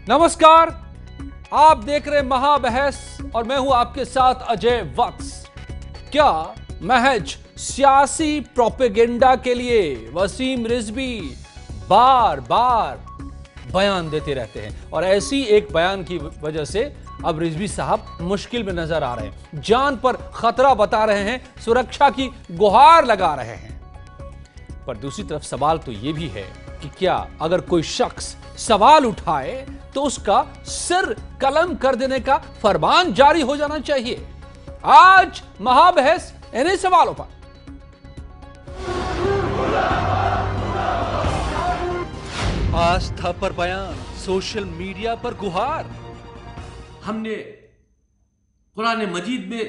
नमस्कार, आप देख रहे महाबहस और मैं हूं आपके साथ अजय वत्स। क्या महज सियासी प्रोपेगेंडा के लिए वसीम रिजवी बार बार बयान देते रहते हैं और ऐसी एक बयान की वजह से अब रिजवी साहब मुश्किल में नजर आ रहे हैं, जान पर खतरा बता रहे हैं, सुरक्षा की गुहार लगा रहे हैं। पर दूसरी तरफ सवाल तो यह भी है कि क्या अगर कोई शख्स सवाल उठाए तो उसका सिर कलम कर देने का फरमान जारी हो जाना चाहिए। आज महाबहस इन्हीं सवालों पर। आस्था पर बयान, सोशल मीडिया पर गुहार। हमने कुरान मजीद में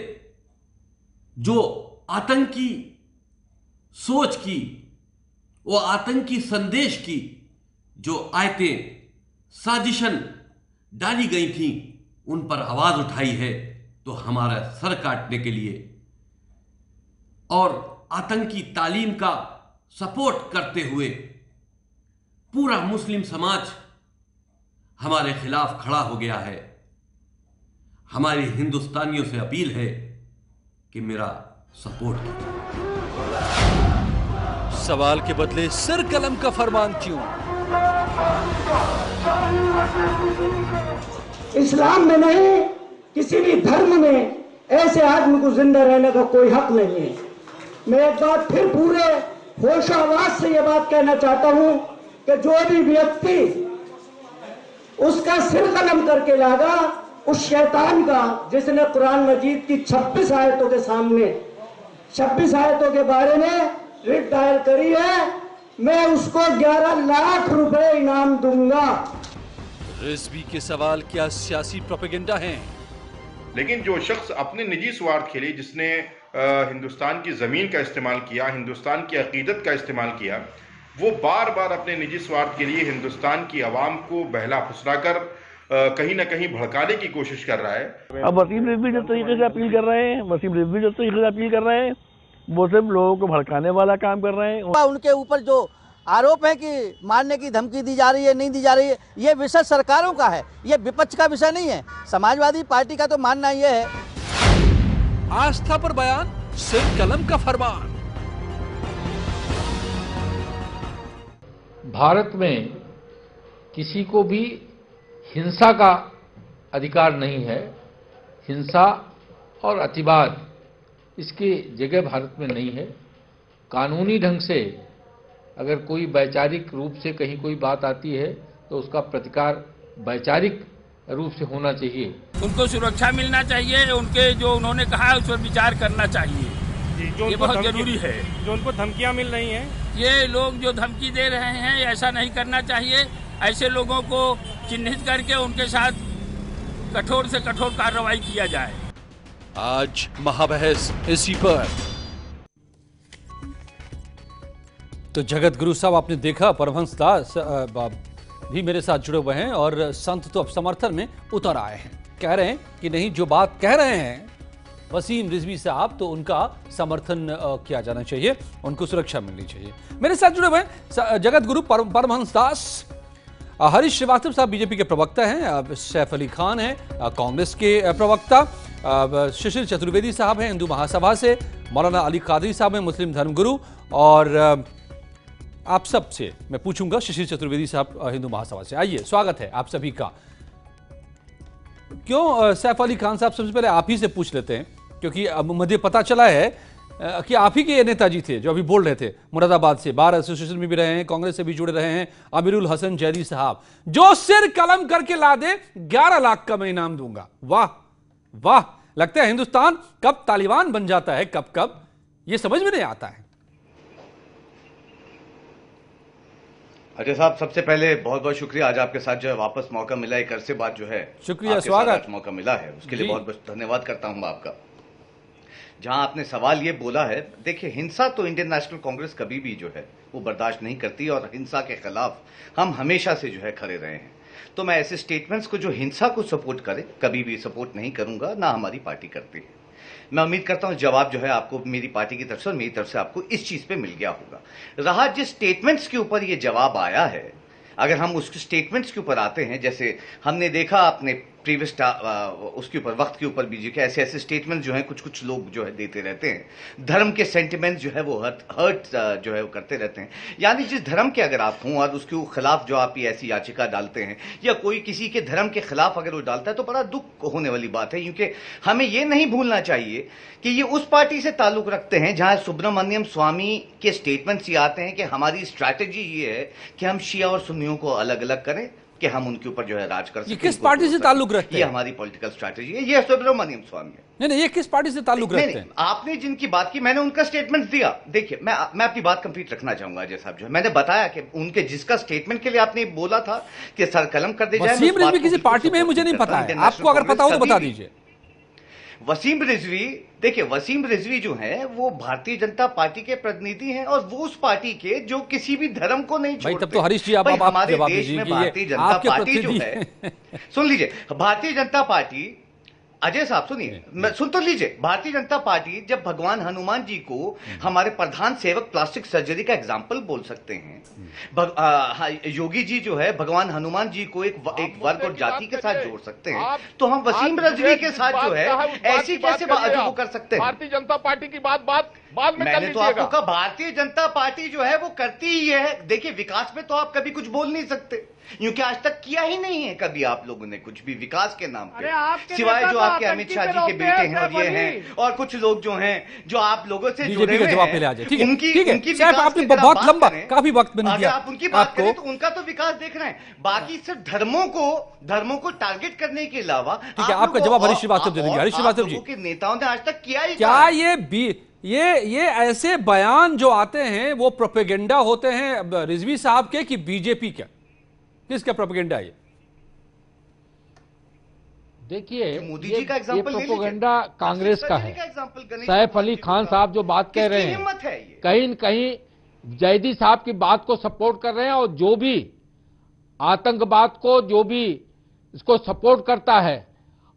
जो आतंकी सोच की, वो आतंकी संदेश की जो आयतें साजिशन डाली गई थीं, उन पर आवाज उठाई है तो हमारा सर काटने के लिए और आतंकी तालीम का सपोर्ट करते हुए पूरा मुस्लिम समाज हमारे खिलाफ खड़ा हो गया है। हमारी हिंदुस्तानियों से अपील है कि मेरा सपोर्ट कीजिए। सवाल के बदले सिर कलम का फरमान क्यों? इस्लाम में नहीं, किसी भी धर्म में ऐसे आदमी को जिंदा रहने का कोई हक नहीं है। मैं एक बात फिर पूरे होश आवाज से यह बात कहना चाहता हूं कि जो भी व्यक्ति उसका सिर कलम करके लागा, उस शैतान का जिसने कुरान मजीद की 26 आयतों के सामने 26 आयतों के बारे में रिट दायर करी है, मैं उसको 11 लाख रुपए इनाम दूंगा। रिजवी के सवाल क्या सियासी प्रोपेगेंडा हैं? लेकिन जो शख्स अपने निजी स्वार्थ के लिए, जिसने हिंदुस्तान की ज़मीन का इस्तेमाल किया, हिंदुस्तान की अकीदत का इस्तेमाल किया, वो बार बार अपने निजी स्वार्थ के लिए हिंदुस्तान की आवाम को बहला फुसला कर कहीं ना कहीं भड़काने की कोशिश कर रहा है। अब वसीम रिजवी जिस तरीके से अपील कर रहे हैं, वो सिर्फ लोगों को भड़काने वाला काम कर रहे हैं। उनके ऊपर जो आरोप है कि मारने की धमकी दी जा रही है, नहीं दी जा रही है, ये विषय सरकारों का है, ये विपक्ष का विषय नहीं है। समाजवादी पार्टी का तो मानना ये है। आस्था पर बयान, सिर कलम का फरमान। भारत में किसी को भी हिंसा का अधिकार नहीं है। हिंसा और अतिवाद इसकी जगह भारत में नहीं है। कानूनी ढंग से अगर कोई वैचारिक रूप से कहीं कोई बात आती है तो उसका प्रतिकार वैचारिक रूप से होना चाहिए। उनको सुरक्षा मिलना चाहिए, उनके जो उन्होंने कहा उस पर विचार करना चाहिए। ये बहुत जरूरी है। जो उनको धमकियां मिल रही हैं, ये लोग जो धमकी दे रहे हैं, ऐसा नहीं करना चाहिए। ऐसे लोगों को चिन्हित करके उनके साथ कठोर से कठोर कार्रवाई किया जाए। आज महाबहस इसी पर। तो जगत गुरु साहब, आपने देखा परमहंस दास भी मेरे साथ जुड़े हुए हैं और संत तो अब समर्थन में उतर आए हैं। कह रहे हैं कि नहीं, जो बात कह रहे हैं वसीम रिजवी साहब, तो उनका समर्थन किया जाना चाहिए, उनको सुरक्षा मिलनी चाहिए। मेरे साथ जुड़े हुए हैं जगत गुरु परमहंस दास। हरीश श्रीवास्तव साहब बीजेपी के प्रवक्ता हैं, सैफ अली खान हैं कांग्रेस के प्रवक्ता, शिशिर चतुर्वेदी साहब हैं हिंदू महासभा से, मौलाना अली कादरी साहब हैं मुस्लिम धर्मगुरु, और आप सब से मैं पूछूंगा, शिशिर चतुर्वेदी साहब हिंदू महासभा से। आइए, स्वागत है आप सभी का। क्यों सैफ अली खान साहब, सबसे पहले आप ही से पूछ लेते हैं, क्योंकि अब मुझे पता चला है कि आप ही के नेताजी थे जो अभी बोल रहे थे, मुरादाबाद से बार एसोसिएशन में भी रहे हैं, कांग्रेस से भी जुड़े रहे हैं, अमीरुल हसन जैदी साहब, जो सिर कलम करके ला दे 11 लाख का मैं इनाम दूंगा। वाह वाह, लगता है हिंदुस्तान कब तालिबान बन जाता है, कब कब ये समझ में नहीं आता है। अजय साहब, सबसे पहले बहुत बहुत शुक्रिया, आज आपके साथ जो है वापस मौका मिला, एक अरसे बाद जो है शुक्रिया, स्वागत मौका मिला है, उसके लिए बहुत बहुत धन्यवाद करता हूं आपका। जहां आपने सवाल ये बोला है, देखिए, हिंसा तो इंडियन नेशनल कांग्रेस कभी भी जो है वो बर्दाश्त नहीं करती और हिंसा के खिलाफ हम हमेशा से जो है खड़े रहे हैं। तो मैं ऐसे स्टेटमेंट्स को जो हिंसा को सपोर्ट करे, कभी भी सपोर्ट नहीं करूंगा, ना हमारी पार्टी करती है। मैं उम्मीद करता हूं जवाब जो है आपको मेरी पार्टी की तरफ से और मेरी तरफ से आपको इस चीज पे मिल गया होगा। रहा जिस स्टेटमेंट्स के ऊपर ये जवाब आया है, अगर हम उसके स्टेटमेंट्स के ऊपर आते हैं, जैसे हमने देखा अपने प्रीवियस उसके ऊपर वक्त के ऊपर बीजेपी के ऐसे ऐसे स्टेटमेंट जो हैं कुछ लोग जो है देते रहते हैं, धर्म के सेंटिमेंट्स जो है वो हर्ट जो है वो करते रहते हैं। यानी जिस धर्म के अगर आप हों और उसके खिलाफ जो आप ये ऐसी याचिका डालते हैं या कोई किसी के धर्म के खिलाफ अगर वो डालता है तो बड़ा दुख होने वाली बात है, क्योंकि हमें ये नहीं भूलना चाहिए कि ये उस पार्टी से ताल्लुक रखते हैं जहां सुब्रमण्यम स्वामी के स्टेटमेंट्स ये आते हैं कि हमारी स्ट्रैटेजी ये है कि हम शिया और सुन्नियों को अलग अलग करें कि हम उनके ऊपर जो है राज कर सकें। ये किस पार्टी से ताल्लुक रखते हैं? ये हमारी पॉलिटिकल स्ट्रैटेजी है, ये सुब्रमण्यम स्वामी है। नहीं, ये किस पार्टी से ताल्लुक रखते हैं? आपने जिनकी बात की मैंने उनका स्टेटमेंट दिया। देखिए मैं अपनी बात कंप्लीट रखना चाहूंगा अजय साहब, जो है मैंने बताया कि उनके जिसका स्टेटमेंट के लिए आपने बोला था कि सर कलम कर दे जाए। वसीम रिजवी किसी पार्टी में मुझे नहीं पता है, आपको अगर पता हो तो बता दीजिए। वसीम रिजवी, देखिए वसीम रिजवी जो है वो भारतीय जनता पार्टी के प्रतिनिधि हैं और वो उस पार्टी के जो किसी भी धर्म को नहीं छोड़ते। तब तो हरीश जी आप हमारे जवाब देश में दीजिए भारतीय जनता पार्टी जो है सुन लीजिए, भारतीय जनता पार्टी, अजय साहब सुनिए, सुन तो लीजिए, भारतीय जनता पार्टी जब भगवान हनुमान जी को हमारे प्रधान सेवक प्लास्टिक सर्जरी का एग्जाम्पल बोल सकते हैं, योगी जी जो है भगवान हनुमान जी को एक वर्ग और जाति के साथ जोड़ सकते हैं, तो हम वसीम रिजवी के साथ जो है ऐसी कैसे वो कर सकते हैं? भारतीय जनता पार्टी की बात बाद में मैंने तो आपको कहा भारतीय जनता पार्टी जो है वो करती ही है। देखिए विकास पे तो आप कभी कुछ बोल नहीं सकते, क्योंकि आज तक किया ही नहीं है कभी आप लोगों ने कुछ भी विकास के नाम पे, सिवाय जो आपके अमित शाह जी के बेटे हैं और ये हैं और कुछ लोग जो हैं जो आप लोगों से जुड़े हुए हैं, उनकी आपने बहुत लंबा काफी वक्त में अगर आप उनकी बात करें तो उनका तो विकास देखना है, बाकी सिर्फ धर्मों को टारगेट करने के अलावा। ठीक है, आपका जवाब हरीश श्रीवास्तव दे देंगे। हरीश श्रीवास्तव जी, के नेताओं ने आज तक किया ही क्या ये ऐसे बयान जो आते हैं वो प्रोपेगेंडा होते हैं रिजवी साहब के कि बीजेपी का? किसका प्रोपेगेंडा है ये? देखिए मोदी जी का ये एग्जांपल प्रोपेगेंडा कांग्रेस का है। सैफ अली खान साहब जो बात कह रहे हैं कहीं न कहीं जैदी साहब की बात को सपोर्ट कर रहे हैं, और जो भी आतंकवाद को, जो भी इसको सपोर्ट करता है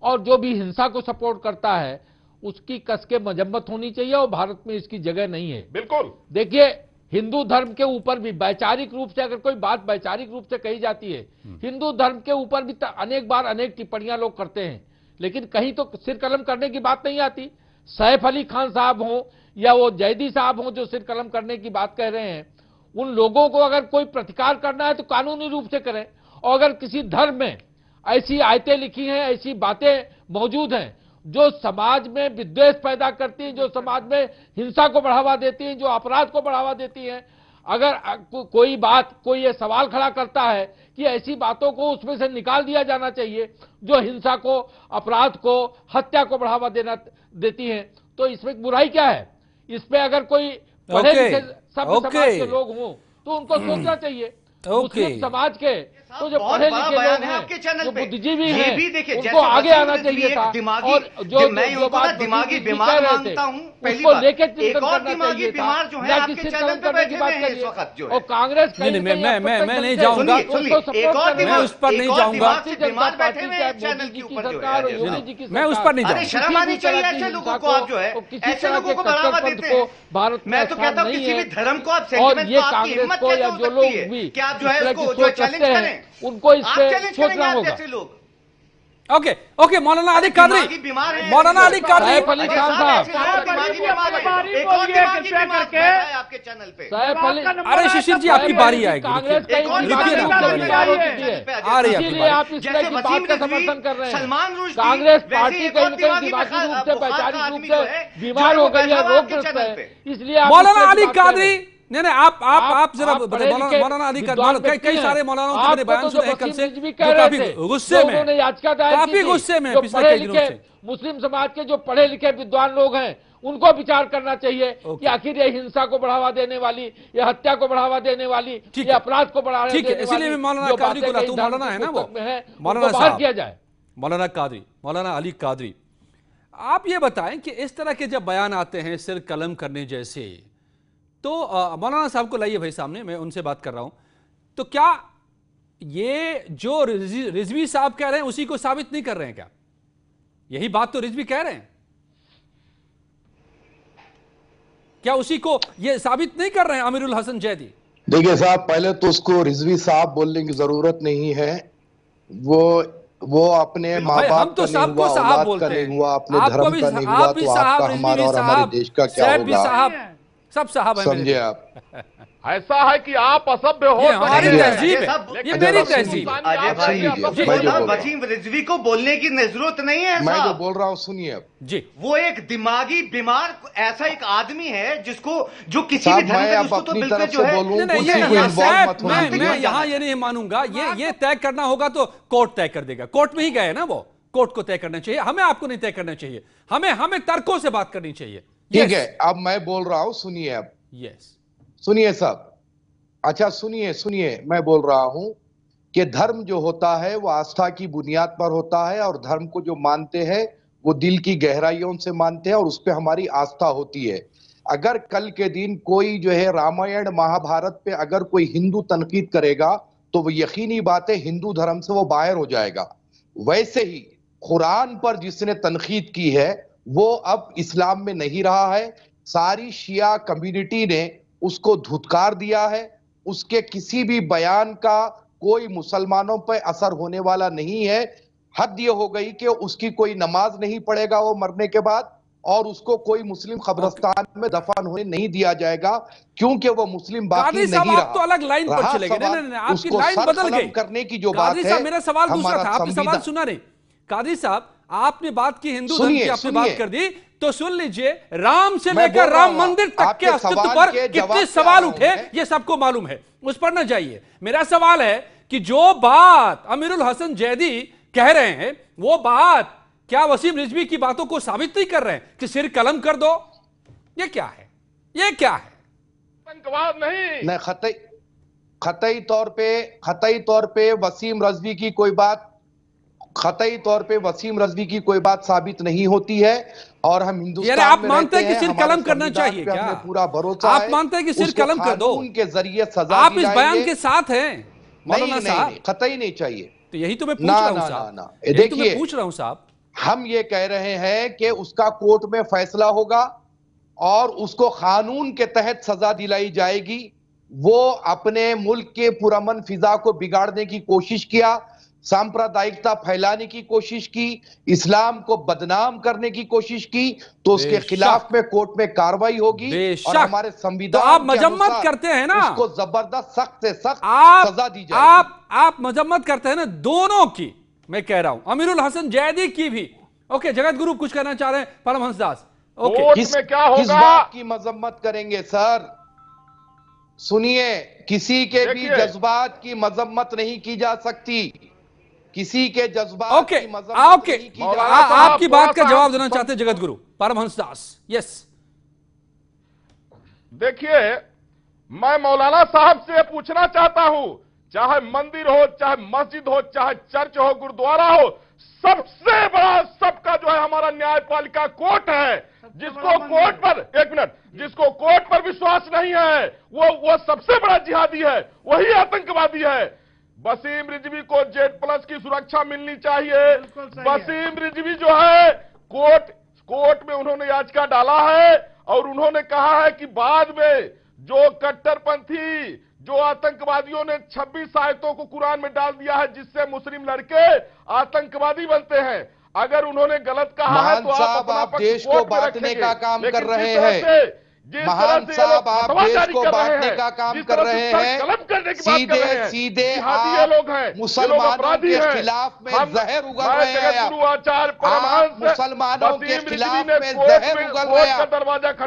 और जो भी हिंसा को सपोर्ट करता है उसकी कस के मजम्मत होनी चाहिए, और भारत में इसकी जगह नहीं है। बिल्कुल देखिए हिंदू धर्म के ऊपर भी वैचारिक रूप से अगर कोई बात वैचारिक रूप से कही जाती है, हिंदू धर्म के ऊपर भी अनेक बार अनेक टिप्पणियां लोग करते हैं, लेकिन कहीं तो सिर कलम करने की बात नहीं आती। सैफ अली खान साहब हो या वो जैदी साहब हो जो सिर कलम करने की बात कह रहे हैं, उन लोगों को अगर कोई प्रतिकार करना है तो कानूनी रूप से करें, और अगर किसी धर्म में ऐसी आयतें लिखी हैं, ऐसी बातें मौजूद हैं जो समाज में विद्वेष पैदा करती हैं, जो समाज में हिंसा को बढ़ावा देती हैं, जो अपराध को बढ़ावा देती हैं, अगर कोई ये सवाल खड़ा करता है कि ऐसी बातों को उसमें से निकाल दिया जाना चाहिए जो हिंसा को, अपराध को, हत्या को बढ़ावा देती हैं, तो इसमें बुराई क्या है? इसमें अगर कोई पढ़े लिखे सभ्य समाज के लोग हों तो उनको सोचना चाहिए। मुस्लिम समाज के तो जो पढ़े लिखे लोग हैं, जो बुद्धिजीवी हैं, उनको आगे आना चाहिए था, और जो दिमागी बीमार मानता हूं, उसको लेके चिंतन करना चाहिए था, ना कि सिर कलम करने की बात करिए। और कांग्रेस मैं नहीं जाऊंगा, मैं उस पर नहीं जाऊंगा, मैं उस पर नहीं जाऊंगा। शर्म आनी चाहिए ऐसे लोगों को, आप जो है ऐसे लोगों को बढ़ावा देते हैं। भारत मैं तो कहता हूं किसी भी धर्म को आप और ये कांग्रेस को या जो लोग भी आप जो है उसको चैलेंज करें, उनको इस पे सोचना होगा। ओके मौलाना अली कादरी, मौलाना अली कादरी, सैफ अली खान साहब, आपके चैनल पे अरे शिशिर जी आपकी बारी आएगी, इसीलिए आप इस तरह की बात का समर्थन कर रहे हैं। कांग्रेस पार्टी कहीं न कहीं दिमागी रूप से, वैचारिक रूप से बीमार हो गई है, रोगग्रस्त है, इसलिए मौलाना अली कादरी नहीं आप जरा मौलाना अली कादरी, कई सारे मौलानाओं के मैंने बयान सुने हैं कल से जो काफी गुस्से में, काफी गुस्से में पिछले कई दिनों से। मुस्लिम समाज के जो पढ़े लिखे विद्वान लोग हैं उनको विचार करना चाहिए कि आखिर ये हिंसा को बढ़ावा देने वाली, ये हत्या को बढ़ावा देने वाली, ये अपराध को बढ़ावा देने वाली, इसलिए मैं मौलाना कादरी को लाता हूं, मौलाना है ना वो, मौलाना बाहर किया जाए। मौलाना कादरी, मौलाना अली कादरी, आप ये बताएं कि इस तरह के जब बयान आते हैं सिर कलम करने जैसे, तो मौलाना साहब को लाइए भाई सामने, मैं उनसे बात कर रहा हूं, तो क्या ये जो रिजवी साहब कह रहे हैं उसी को साबित नहीं कर रहे हैं? क्या यही बात तो रिजवी कह रहे हैं? क्या उसी को ये साबित नहीं कर रहे हैं अमीरुल हसन जैदी? देखिए साहब, पहले तो उसको रिजवी साहब बोलने की जरूरत नहीं है। वो अपने माँ बाप का नहीं हुआ, औलाद का नहीं हुआ, अपने धर्म का नहीं हुआ, तो आपका, हमारा और हमारे देश का क्या होगा? सब साहब है, समझे आप? ऐसा है कि आप असभ्य हो, ये हमारी तहजीब है, ये मेरी तहजीब। वसीम रिजवी को बोलने की जरूरत नहीं है। मैं जो बोल रहा हूँ सुनिए अब जी। वो एक दिमागी बीमार ऐसा एक आदमी है जिसको, जो किसी भी धर्म मैं उसको तो अपनी बिल्कुल तरफ जो से है बोलूं, मैं यहाँ ये नहीं मानूंगा। ये तय करना होगा तो कोर्ट तय कर देगा। कोर्ट में ही गए ना, वो कोर्ट को तय करना चाहिए, हमें आपको नहीं तय करना चाहिए। हमें तर्कों से बात करनी चाहिए। ठीक है, अब मैं बोल रहा हूं, सुनिए अब। यस, सुनिए सब। अच्छा सुनिए, मैं बोल रहा हूं कि धर्म जो होता है वो आस्था की बुनियाद पर होता है, और धर्म को जो मानते हैं वो दिल की गहराइयों से मानते हैं, और उस पर हमारी आस्था होती है। अगर कल के दिन कोई जो है रामायण महाभारत पे अगर कोई हिंदू तनकीद करेगा तो वो यकीनी बात है हिंदू धर्म से वो बाहर हो जाएगा। वैसे ही कुरान पर जिसने तनकीद की है वो अब इस्लाम में नहीं रहा है। सारी शिया कम्युनिटी ने उसको धुतकार दिया है। उसके किसी भी बयान का कोई मुसलमानों पर असर होने वाला नहीं है। हद ये हो गई कि उसकी कोई नमाज नहीं पढ़ेगा वो मरने के बाद, और उसको कोई मुस्लिम कब्रिस्तान में दफन होने नहीं दिया जाएगा, क्योंकि वो मुस्लिम बाकी नहीं रहा। आप तो अलग लाइन पर चले गए। नहीं, आपकी लाइन बदल गई। करने की जो बात है, मेरा सवाल दूसरा था, आपने सवाल सुना नहीं। कादरी साहब, आपने बात की हिंदू धर्म की, आपने बात कर दी, तो सुन लीजिए, राम से लेकर राम मंदिर तक के अस्तित्व पर कितने सवाल उठे ये सबको मालूम है, उस पर ना जाइए। मेरा सवाल है कि जो बात अमीरुल हसन जैदी कह रहे हैं वो बात क्या वसीम रिजवी की बातों को साबित नहीं कर रहे हैं कि सिर कलम कर दो? ये क्या है? ये क्या है? आतंकवाद नहीं, खतई तौर पे वसीम रिजवी की कोई बात, खतई तौर पे वसीम रिजवी की कोई बात साबित नहीं होती है। और हम हिंदुस्तान में आप मानते हैं कि सिर कलम करना चाहिए क्या? पूरा भरोसा आप मानते हैं कि सिर कलम कर दो? उनके जरिए सजा आप इस बयान के साथ हैं मौलाना साहब? खतई नहीं चाहिए। तो यही तो मैं पूछ रहा हूं साहब, देखिए पूछ रहा हूं साहब, हम ये कह रहे हैं कि उसका कोर्ट में फैसला होगा और उसको कानून के तहत सजा दिलाई जाएगी। वो अपने मुल्क के पुरअमन फिजा को बिगाड़ने की कोशिश किया, सांप्रदायिकता फैलाने की कोशिश की, इस्लाम को बदनाम करने की कोशिश की, तो उसके खिलाफ में कोर्ट में कार्रवाई होगी। और हमारे संविधान तो आप मजम्मत करते हैं ना, उसको जबरदस्त सख्त से सख्त सजा दी जाए। आप मजम्मत करते हैं ना दोनों की, मैं कह रहा हूं अमीरुल हसन जैदी की भी। ओके, जगत गुरु कुछ कहना चाह रहे हैं, परमहंस दास। ओके, किस बात की मजम्मत करेंगे सर? सुनिए, किसी के भी जज्बात की मजम्मत नहीं की जा सकती, किसी के जज्बात की मजम्मत नहीं की जा सकती। आपकी बात का जवाब देना चाहते हैं जगत गुरु परमहंस दास। यस, देखिए, मैं मौलाना साहब से पूछना चाहता हूं, चाहे मंदिर हो, चाहे मस्जिद हो, चाहे चर्च हो, गुरुद्वारा हो, सबसे बड़ा सबका जो है हमारा न्यायपालिका कोर्ट है। जिसको कोर्ट पर, एक मिनट, जिसको कोर्ट पर विश्वास नहीं है वो सबसे बड़ा जिहादी है, वही आतंकवादी है। वसीम रिजवी को जेड+ की सुरक्षा मिलनी चाहिए। वसीम रिजवी जो है कोर्ट में उन्होंने याचिका डाला है और उन्होंने कहा है कि बाद में जो कट्टरपंथी, जो आतंकवादियों ने 26 आयतों को कुरान में डाल दिया है जिससे मुस्लिम लड़के आतंकवादी बनते हैं, अगर उन्होंने गलत कहा है तो आप देश को बांटने का काम कर रहे हैं। महान साहब, आप देश को बांटने का काम कर रहे हैं। सीधे लोग हैं, मुसलमानों के खिलाफ में जहर उगल रहे हैं। आप मुसलमानों के खिलाफ में जहर उगल रहे हैं।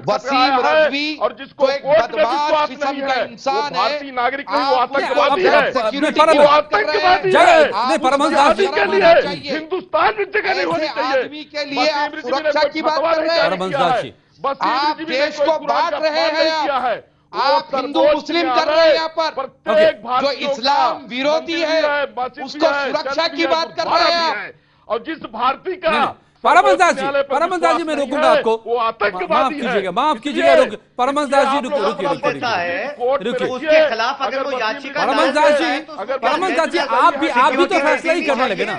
वसीम रिजवी और जिसको एक बदमाश किस्म का इंसान है, नागरिक नहीं, वो आतंकवादी है। हिंदुस्तान में जगह नहीं होनी चाहिए। आदमी के लिए आप सुरक्षा की बात कर रहे हैं। आप देश को बांट रहे हैं, आप हिंदू मुस्लिम कर रहे हैं। यहाँ पर जो इस्लाम विरोधी है उसको सुरक्षा की बात कर रहे हैं। और जिस भारतीय का परमहंस जी मैं रोकूंगा आपको, वो आतंकवादी है। माफ कीजिएगा, परमहंस दास जी रुकिए, उसके खिलाफ अगर वो याचिका परमहंस दास जी आप भी तो फैसला ही करने लगे ना।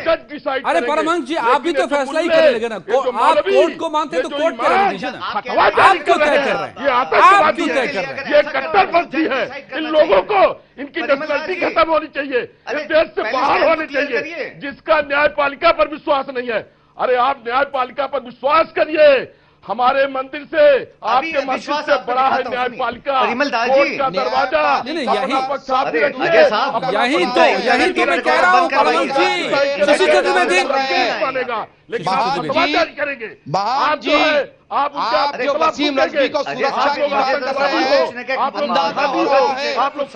अरे परमहंस जी आप भी तो फैसला ही करने लगे ना। आप कोर्ट को मानते तो कोर्ट क्या रहने दीजिए ना। आप क्यों तय कर रहे हैं, आप क्यों तय कर रहे हैं? ये कट्टरपंथी है। इन लोगों को इनकी नेशनलिटी खत्म होनी चाहिए, देश से बाहर होनी चाहिए। जिसका न्यायपालिका पर विश्वास नहीं है, अरे आप न्यायपालिका पर विश्वास करिए। हमारे मंदिर से आपके मस्जिद से बड़ा है न्यायपालिका, कोर्ट का दरवाजा। यही तो मैं कह रहा हूँ परमहंस जी। शशि चतुर्वेदी बनेगा, लेकिन आप जारी करेंगे। आप जो है आप जो वसीम रिजवी को सुरक्षा की बात कर रहे हैं, आप लोग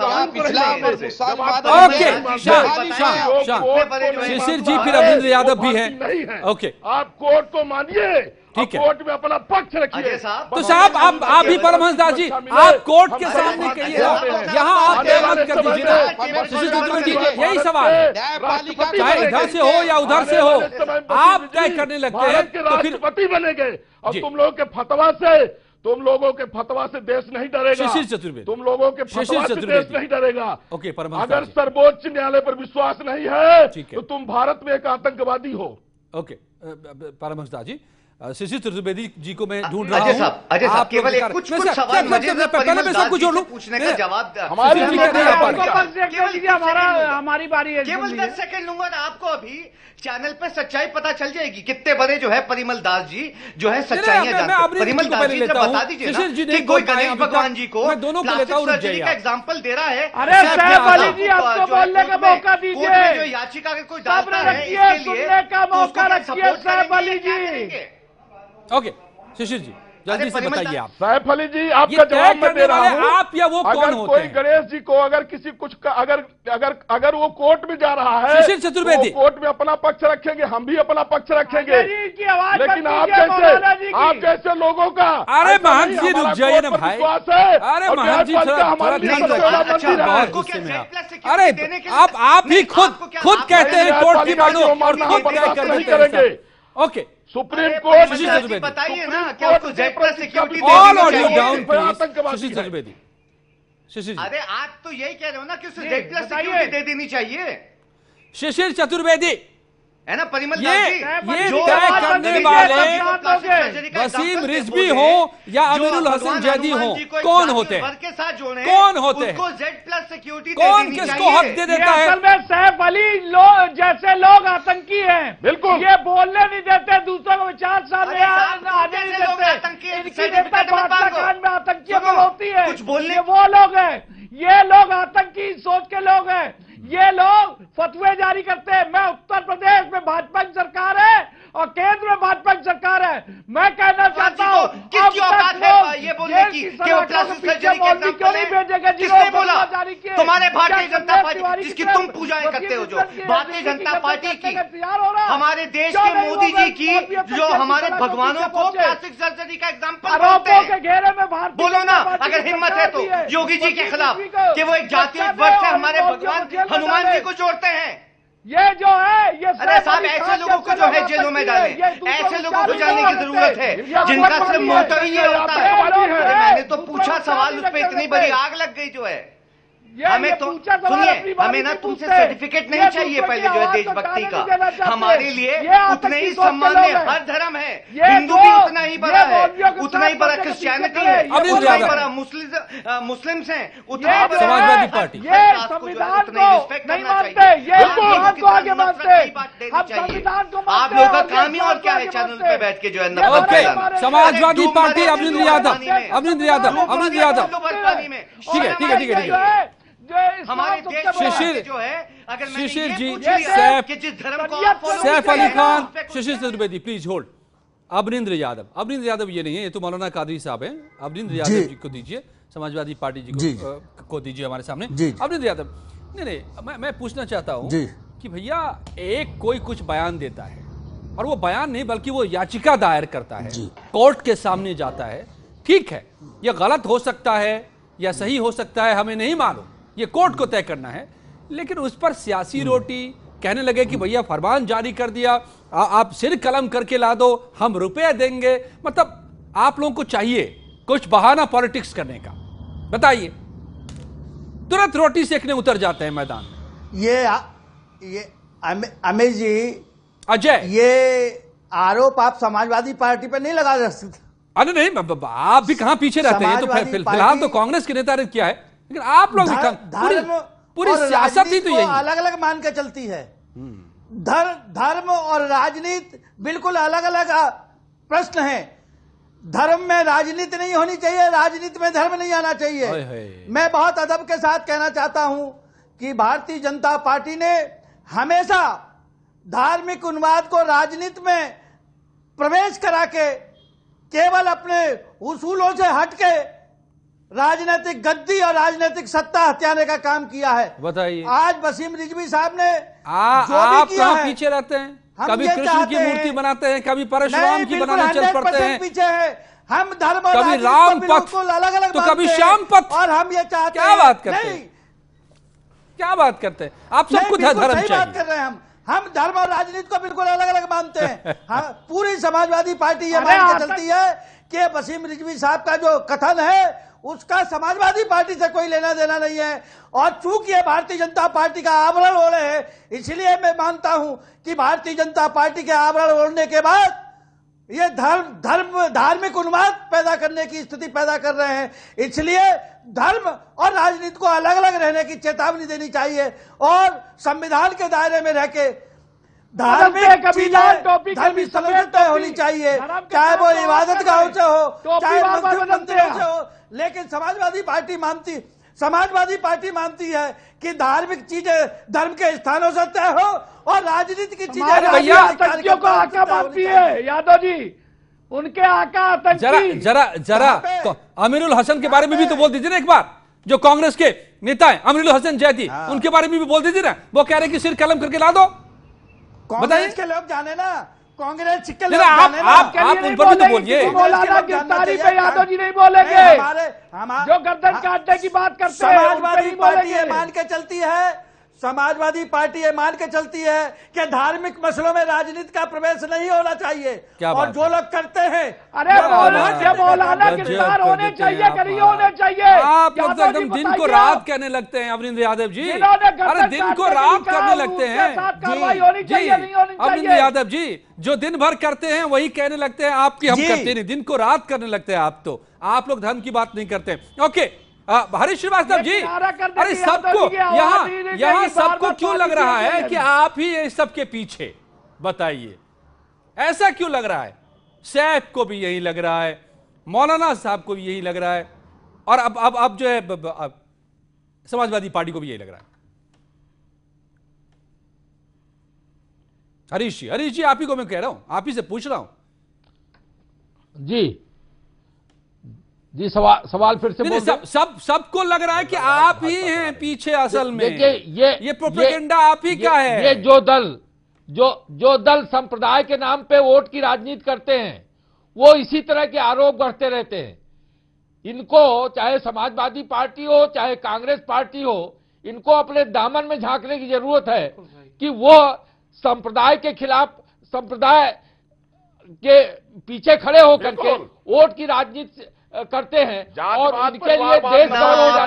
शिशिर जी फिर अरविंद यादव भी हैं। ओके, आप कोर्ट को मानिए, ठीक है, कोर्ट में अपना पक्ष रखिए। तो साहब आप भी परमहंस दास जी आप कोर्ट के सामने कहिए, यहाँ आप तय कर दीजिए ना। शिशिर चतुर्वेदी यही सवाल है, चाहे इधर से हो या उधर से हो, आप तय करने लगते हैं तो फिर राष्ट्रपति बनेंगे। और तुम लोगों के फतवा से, तुम लोगों के फतवा से देश नहीं डरेगा। शिशिर चतुर्वेदी, तुम लोगों के फतवा से देश नहीं डरेगा। ओके, अगर सर्वोच्च न्यायालय पर विश्वास नहीं है तो तुम भारत में एक आतंकवादी हो। ओके परमहंस दास जी, शिशिर चतुर्वेदी जी को मैं ढूंढ रहा हूं। अजय साहब केवल कुछ सवाल पहले मैं सब कुछ जोड़ लूं, पूछने का जवाब हमारी बारी है। केवल 10 सेकंड लूंगा ना आपको। अभी चैनल पे सच्चाई पता चल जाएगी कितने बड़े जो है परिमल दास जी जो है सच्चाइयां जानते हैं। परिमल दास जी से बता दीजिए ना कि कोई गणेश भगवान जी को प्लास्टिक सर्जरी का एग्जाम्पल दे रहा है। अरे सैफ अली जी आपको बोलने का मौका दीजिए। जो याचिका अगर कोई डालता है इसके लिए का मौका रखिए सैफ अली जी। ओके शिशिर जी जल्दी से बताइए आप। सैफ अली जी आपका जवाब मैं दे रहा हूं। आप या वो कौन होते हैं? कोई गणेश जी को अगर किसी कुछ अगर वो कोर्ट में जा रहा है, शिशिर चतुर्वेदी कोर्ट में अपना पक्ष रखेंगे, हम भी अपना पक्ष रखेंगे। लेकिन आप जैसे लोगों का, अरे महंत जी रुक जाइए ना भाई। अरे महंत जी अरे आप भी खुद कहते हैं कोर्ट की मानो और खुद तय करेंगे। ओके सुप्रीम कोर्ट बताइए ना क्या उसको Z plus security all audio down please. Shishir Chaturvedi, Shishir ji अरे आप तो यही कह रहे हो ना कि उसे जेड प्लस सिक्योरिटी दे देनी चाहिए। शिशिर चतुर्वेदी है ना परिमल ये तय करने वाले वसीम रिजवी हो या अमीरुल हसन जैदी हो कौन होते हैं? कौन होते हैं? कौन किसको हक दे देता है? असल में सैफ अली जैसे लोग आतंकी हैं। बिल्कुल, ये बोलने नहीं देते, दूसरों को विचार सामने आने नहीं देते। इनकी नेता कान में आतंकी होती है, कुछ बोलने वो लोग हैं। ये लोग आतंकी सोच के लोग हैं। ये लोग फतवे जारी करते हैं। मैं उत्तर प्रदेश में भाजपा की सरकार है और केंद्र में भाजपा की सरकार है। मैं कहना चाहता हूँ किसकी औकात है ये बोलने की कि वो प्लास्टिक सर्जरी के एग्जाम्पल क्यों नहीं भेजेंगे? किसने बोला? तुम्हारे भारतीय जनता पार्टी जिसकी तुम पूजाएं करते हो, जो भारतीय जनता पार्टी की, हमारे देश के मोदी जी की, जो हमारे भगवानों को प्लास्टिक सर्जरी का एग्जाम्पल बोलते हैं। बोलो ना अगर हिम्मत है तो योगी जी के खिलाफ कि वो एक जातीय वर्ग से हमारे भगवान हनुमान जी को जोड़ते हैं। ये जो है ये अरे साहब ऐसे लोगों को जो है जेलों में डालें, ऐसे लोगों को जाने की जरूरत है जिनका सिर्फ मोटिव ही ये होता है। अरे मैंने तो पूछा सवाल, उस पर इतनी बड़ी आग लग गई जो है। हमें तो सुनिए, हमें ना तुमसे सर्टिफिकेट नहीं चाहिए पहले जो है देशभक्ति का। हमारे लिए उतने ही सम्मान्य हर धर्म है। हिंदू भी उतना ही बड़ा है, उतना ही बड़ा क्रिश्चियनिटी है, उतना ही बड़ा मुस्लिम्स हैं, उतना ही बड़ा समाजवादी पार्टी। ये संविधान को नहीं मानते, ये संविधान को आगे मानते। हम संविधान को मानते। आप लोगों का काम ही और क्या है चैनल पे बैठ के जो है समाजवादी पार्टी। अमरिंदर यादव, अमरिंदर यादव, अमरिंदर यादव, ठीक है ठीक है ठीक है ठीक है। हमारे देश शिशिर जो है अगर शिशिर जी, सैफ अली खान, शिशिर चतुर्वेदी प्लीज होल्ड। अमरिंदर यादव, अमरिंदर यादव ये नहीं है, ये तो मौलाना कादरी साहब हैं। अमरिंदर यादव जी को दीजिए, समाजवादी पार्टी जी को दीजिए हमारे सामने। अमरिंदर यादव, नहीं मैं पूछना चाहता हूँ कि भैया एक कोई कुछ बयान देता है और वो बयान नहीं बल्कि वो याचिका दायर करता है, कोर्ट के सामने जाता है। ठीक है, यह गलत हो सकता है या सही हो सकता है, हमें नहीं मालूम, ये कोर्ट को तय करना है। लेकिन उस पर सियासी रोटी कहने लगे कि भैया फरमान जारी कर दिया, आप सिर कलम करके ला दो, हम रुपए देंगे। मतलब आप लोगों को चाहिए कुछ बहाना पॉलिटिक्स करने का। बताइए, तुरंत रोटी सेकने उतर जाते हैं मैदान में। ये अमित जी, अजय, ये आरोप आप समाजवादी पार्टी पर नहीं लगा सकते। अरे नहीं, आप भी कहां पीछे रहते हैं। तो फिलहाल तो कांग्रेस के नेता ने किया है, लेकिन आप लोग पूरी सियासत ही तो यही अलग अलग मान के चलती है। धर्म और राजनीति बिल्कुल अलग अलग प्रश्न है। धर्म में राजनीति नहीं होनी चाहिए, राजनीति में धर्म नहीं आना चाहिए। मैं बहुत अदब के साथ कहना चाहता हूं कि भारतीय जनता पार्टी ने हमेशा धार्मिक उन्माद को राजनीति में प्रवेश करा के केवल अपने उसूलों से हटके राजनीतिक गद्दी और राजनीतिक सत्ता हथियाने का काम किया है। बताइए, आज वसीम रिजवी साहब ने आप कहां पीछे रहते हैं? कभी कृष्ण की मूर्ति बनाते हैं, कभी परशुराम की बनाने चल पड़ते हैं, पीछे है। हम धर्म और कभी राम पक्ष अलग अलग तो कभी श्याम पक्ष, और हम ये चाहते क्या बात करते हैं? क्या बात करते हैं आप? सब कुछ धर्म चाहिए। बात कर रहे हैं हम धर्म और राजनीति को बिल्कुल अलग अलग मानते हैं। पूरी समाजवादी पार्टी ये मान के चलती है कि वसीम रिजवी साहब का जो कथन है उसका समाजवादी पार्टी से कोई लेना देना नहीं है। और चूंकि ये भारतीय जनता पार्टी का आवरण ओढ़े हैं, इसलिए मैं मानता हूं कि भारतीय जनता पार्टी के आवरण ओढ़ने के बाद ये धार्मिक उन्माद पैदा करने की स्थिति पैदा कर रहे हैं। इसलिए धर्म और राजनीति को अलग अलग रहने की चेतावनी देनी चाहिए और संविधान के दायरे में रह के धार्मिक तय होनी चाहिए, चाहे वो इबादत गांव से हो, चाहे मंदिरों से हो। लेकिन समाजवादी पार्टी मानती है कि धार्मिक चीजें धर्म के स्थानों से तय हो और राजनीति की चीजें आतंकियों को आका मानती है। यादव जी, उनके आका आतंकी। जरा तो अमीरुल हसन के बारे में भी तो बोल दीजिए ना एक बार। जो कांग्रेस के नेता है अमीरुल हसन जैदी, उनके बारे में भी बोल दीजिए ना। वो कह रहे कि सिर कलम करके ला दो। कांग्रेस के लोग जाने ना, कांग्रेस के लोग जाने ना। आप उन पर भी तो बोलिए। मौलाना गिरफ्तारी पे यादव जी नहीं बोलेंगे। जो गर्दन काटने की बात करते हैं, समाजवादी पार्टी ये मान के चलती है, समाजवादी पार्टी ये मान के चलती है कि धार्मिक मसलों में राजनीति का प्रवेश नहीं होना चाहिए। और जो लोग करते हैं, अरे मौलाना गिरफ्तार होने चाहिए, करिए होने चाहिए। आप लोग एकदम दिन को रात कहने लगते हैं अमरिंदर यादव जी। अरे दिन को रात करने लगते हैं जी अमरिंदर यादव जी। जो दिन भर करते हैं वही कहने लगते हैं आपकी हम करते नहीं। दिन को रात करने लगते हैं आप। तो आप लोग धर्म की बात नहीं करते। ओके हरीश श्रीवास्तव जी, अरे सबको यहाँ सबको क्यों लग रहा है कि आप ही इस सबके पीछे? बताइए, ऐसा क्यों लग रहा है? सैफ को भी यही लग रहा है, मौलाना साहब को भी यही लग रहा है, और अब जो है समाजवादी पार्टी को भी यही लग रहा है। हरीश जी आप ही को मैं कह रहा हूं, आप ही से पूछ रहा हूं जी। सवाल फिर से बोल। सबको लग रहा है कि आप ही हैं पीछे असल में। देखिए ये प्रोपेगेंडा आप ही का है। ये जो दल संप्रदाय के नाम पे वोट की राजनीति करते हैं वो इसी तरह के आरोप करते रहते हैं। इनको चाहे समाजवादी पार्टी हो चाहे कांग्रेस पार्टी हो, इनको अपने दामन में झांकने की जरूरत है कि वो संप्रदाय के खिलाफ, संप्रदाय के पीछे खड़े होकर के वोट की राजनीति करते हैं और उनके लिए देश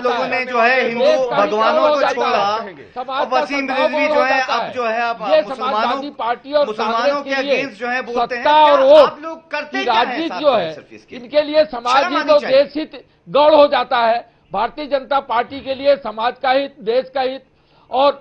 लोगों ने जो है हिंदू भगवानों को छोड़ा और वसीम रिजवी जो है अब जो है अब समाजवादी पार्टी और मुसलमानों के अगेंस्ट जो है बोलते हैं। और आप लोग करते राजनीति जो है इनके लिए समाज हित और देश हित गौड़ हो जाता है। भारतीय जनता पार्टी के लिए समाज का हित, देश का हित और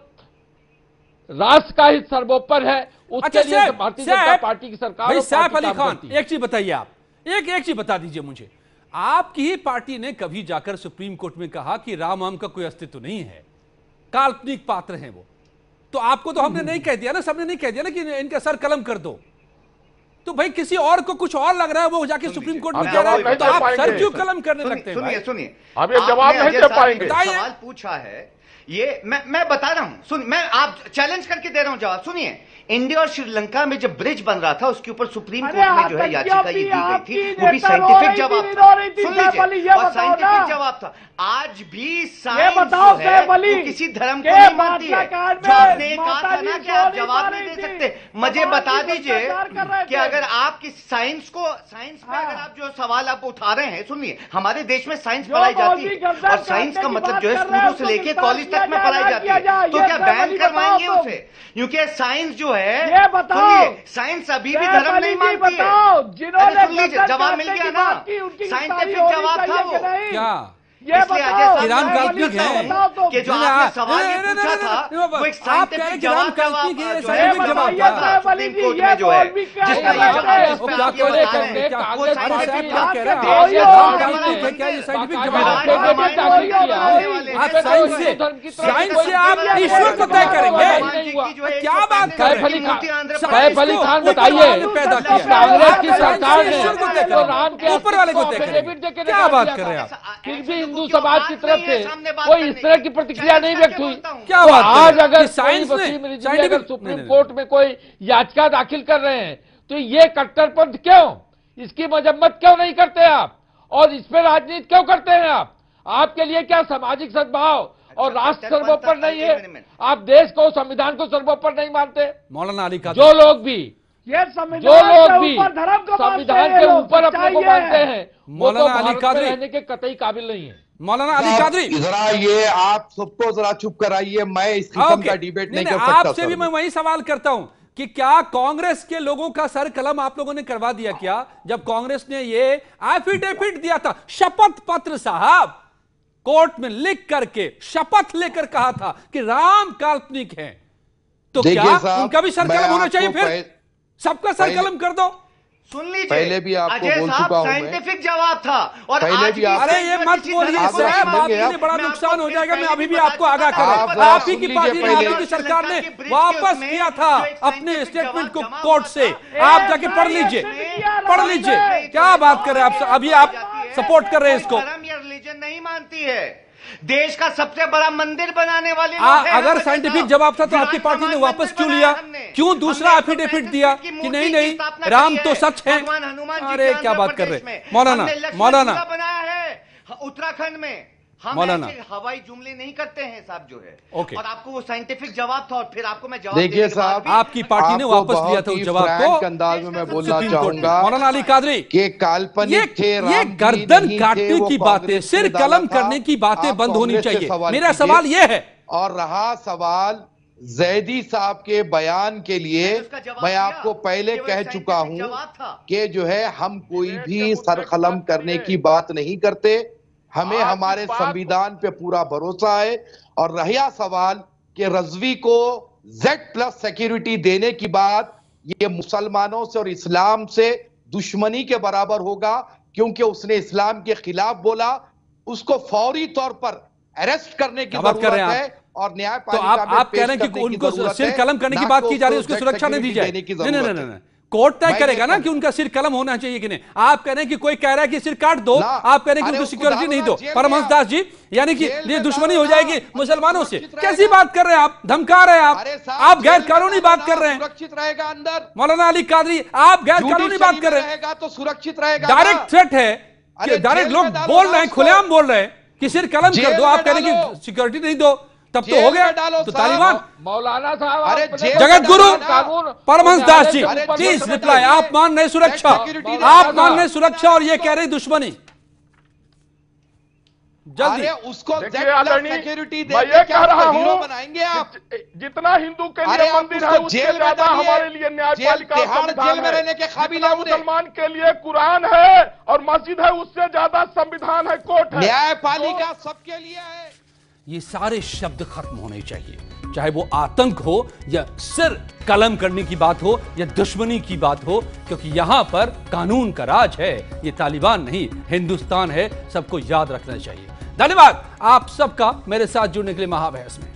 राष्ट्र का हित सर्वोपरि है। उसके लिए भारतीय जनता पार्टी की सरकार। सैफ अली खान, एक चीज बताइए आप, एक चीज बता दीजिए मुझे। आपकी ही पार्टी ने कभी जाकर सुप्रीम कोर्ट में कहा कि राम का कोई अस्तित्व नहीं है, काल्पनिक पात्र हैं वो। तो आपको तो हमने नहीं कह दिया ना, सबने नहीं कह दिया ना कि इनका सर कलम कर दो। तो भाई किसी और को कुछ और लग रहा है, वो जाके सुप्रीम कोर्ट में कह रहा है, तो आप सर क्यों कलम करने लगते हैं? सुनिए अब ये जवाब नहीं दे पाएंगे। सवाल पूछा है ये मैं बता रहा हूं, सुन, मैं आप चैलेंज करके दे रहा हूं जवाब। सुनिए, इंडिया और श्रीलंका में जब ब्रिज बन रहा था उसके ऊपर सुप्रीम कोर्ट में जो है याचिका ये दी गई थी, वो भी साइंटिफिक जवाब था। सुन लीजिए, और साइंटिफिक जवाब था। आज भी साइंस जो है वो किसी धर्म को नहीं मानती है। जो आपने कहा था ना कि आप जवाब नहीं दे सकते, मुझे बता दीजिए कि अगर आपकी साइंस में अगर आप जो सवाल आप उठा रहे हैं, सुनिए, हमारे देश में साइंस पढ़ाई जाती है और साइंस का मतलब जो है स्कूलों से लेके कॉलेज तक में पढ़ाई जाती है, तो क्या बैन करवाएंगे उसे? क्योंकि साइंस जो है, सुनिए, साइंस अभी भी धर्म नहीं मानती है। जिन्होंने जवाब मिल गया ना, साइंटिफिक जवाब था वो। क्या इसलिए ईरान काल्पनिक है कि जो आपने सवाल ये पूछा था वो एक साइंटिफिक जवाब था, साइंटिफिक जवाब था सुप्रीम कोर्ट में जो है, जिसका ये जवाब जिस पे आप ये बता रहे हैं वो साइंटिफिक जवाब कह रहे हैं। क्या ये साइंटिफिक जवाब? आप साइंस से आप ईश्वर को तय करेंगे? क्या बात कर रहे हैं? सैफ अली खान बताइए, पैदा किया कांग्रेस की सरकार ने ईश्वर को तय करें, ऊपर वाले को तय करें? क्या बात कर रहे हैं आप? फिर भी हिंदू समाज की तरफ से कोई इस तरह की प्रतिक्रिया नहीं व्यक्त हुई। क्या बात आज अगर साइंस वसीम रिजवी अगर सुप्रीम कोर्ट में कोई याचिका दाखिल कर रहे हैं तो ये कट्टरपंथ क्यों, इसकी मजम्मत क्यों नहीं करते आप, और इस पर राजनीति क्यों करते हैं आप? आपके लिए क्या सामाजिक सद्भाव और राष्ट्र सर्वोपरि नहीं है? आप देश को, संविधान को सर्वोपरि नहीं मानते? मौलाना अली कादरी, जो लोग भी संविधान के ऊपर अपने को मानते हैं, मौलाना अली कादरी रहने के कतई काबिल नहीं है। मौलाना अली कादरी, जरा ये आप सबको जरा चुप कराइए, मैं इस किस्म का डिबेट नहीं कर सकता। आपसे भी मैं वही सवाल करता हूं कि क्या कांग्रेस के लोगों का सर कलम आप लोगों ने करवा दिया क्या, जब कांग्रेस ने ये एफिडेविट दिया था, शपथ पत्र साहब, कोर्ट में लिख करके शपथ लेकर कहा था कि राम काल्पनिक है, तो क्या उनका भी सर कलम होना चाहिए? फिर सबका सर कलम कर दो। सुन लीजिए, पहले भी आपको बोल चुका हूं, साइंटिफिक जवाब था और पहले भी अरे ये मत बोलिए साहब, आपके लिए बड़ा नुकसान हो जाएगा। मैं अभी भी आपको आगाह कर रहा हूं, आप ही की पार्टी ने, आप ही की सरकार ने वापस किया था अपने स्टेटमेंट को कोर्ट से। आप जाके पढ़ लीजिए, पढ़ लीजिए। क्या बात कर रहे हैं आप? अभी आप सपोर्ट कर रहे हैं इसको। धर्म या रिलीजन नहीं मानती है, देश का सबसे बड़ा मंदिर बनाने वाले लोग हैं। अगर साइंटिफिक जवाब था तो आपकी पार्टी ने वापस क्यों लिया? क्यों दूसरा एफिडेविट दिया कि नहीं नहीं राम तो सच है? अरे क्या बात कर रहे हैं मौलाना? मौलाना बनाया है उत्तराखंड में, हम हवाई जुमले नहीं करते हैं साहब जो है। और आपको वो साइंटिफिक जवाब था और फिर आपको मैं जवाब देखिए साहब, आपकी पार्टी ने वापस लिया था उस जवाब को। अंदाज में मैं बोलना चाहूंगा मौलाना अली कादरी कि काल्पनिक थे, ये गर्दन काटने की बातें, सिर कलम करने की बातें बंद होनी चाहिए। मेरा सवाल ये है। और रहा सवाल जैदी साहब के बयान के लिए, मैं आपको पहले कह चुका हूं कि जो है हम कोई भी सरकलम करने की बात नहीं करते, हमें हमारे संविधान पे पूरा भरोसा है। और रहा सवाल कि रजवी को Z+ सिक्योरिटी देने की बात, ये मुसलमानों से और इस्लाम से दुश्मनी के बराबर होगा, क्योंकि उसने इस्लाम के खिलाफ बोला। उसको फौरी तौर पर अरेस्ट करने की जरूरत है और न्यायपालिका तो आप कह रहे हैं कि उनको सिर कलम करने की बात की जा रही है, उसकी सुरक्षा नहीं दी जाए? नहीं, कोर्ट तय करेगा ना कि उनका सिर कलम होना चाहिए कि नहीं। आप कह रहे हैं कि कोई कह रहा है कि सिर काट दो, आप कह रहे हैं कि उनको सिक्योरिटी नहीं दो। परमहंस दास जी, यानी कि ये दुश्मनी हो जाएगी मुसलमानों से। कैसी बात कर रहे हैं आप? धमका रहे हैं आप गैर कानूनी बात कर रहे हैं। सुरक्षित रहेगा अंदर। मौलाना अली कादरी, आप गैर कानूनी बात कर रहे हैं तो सुरक्षित रहेगा। डायरेक्ट थ्रेट है कि डायरेक्ट लोग बोल रहे हैं, खुलेआम बोल रहे हैं कि सिर कलम कर दो, आप कह रहे हैं कि सिक्योरिटी नहीं दो, तब तो हो गया। तो तालिबान, मौलाना साहब, जगत गुरु परमहंस दास जी, प्लीज रिप्लाई। आप मान रहे सुरक्षा, आप मान रहे सुरक्षा और ये कह रहे दुश्मनी। जल्दी उसको सिक्योरिटी मैं ये कह रहा हूं, बनाएंगे आप जितना हिंदू के लिए मंदिर है उससे ज्यादा हमारे लिए न्यायपालिका जेल में रहने के काबिल है। मुसलमान के लिए कुरान है और मस्जिद है, उससे ज्यादा संविधान है, कोर्ट है, न्यायपालिका सबके लिए है। ये सारे शब्द खत्म होने चाहिए, चाहे वो आतंक हो या सिर कलम करने की बात हो या दुश्मनी की बात हो, क्योंकि यहां पर कानून का राज है। ये तालिबान नहीं, हिंदुस्तान है, सबको याद रखना चाहिए। धन्यवाद आप सबका मेरे साथ जुड़ने के लिए महाबहस में।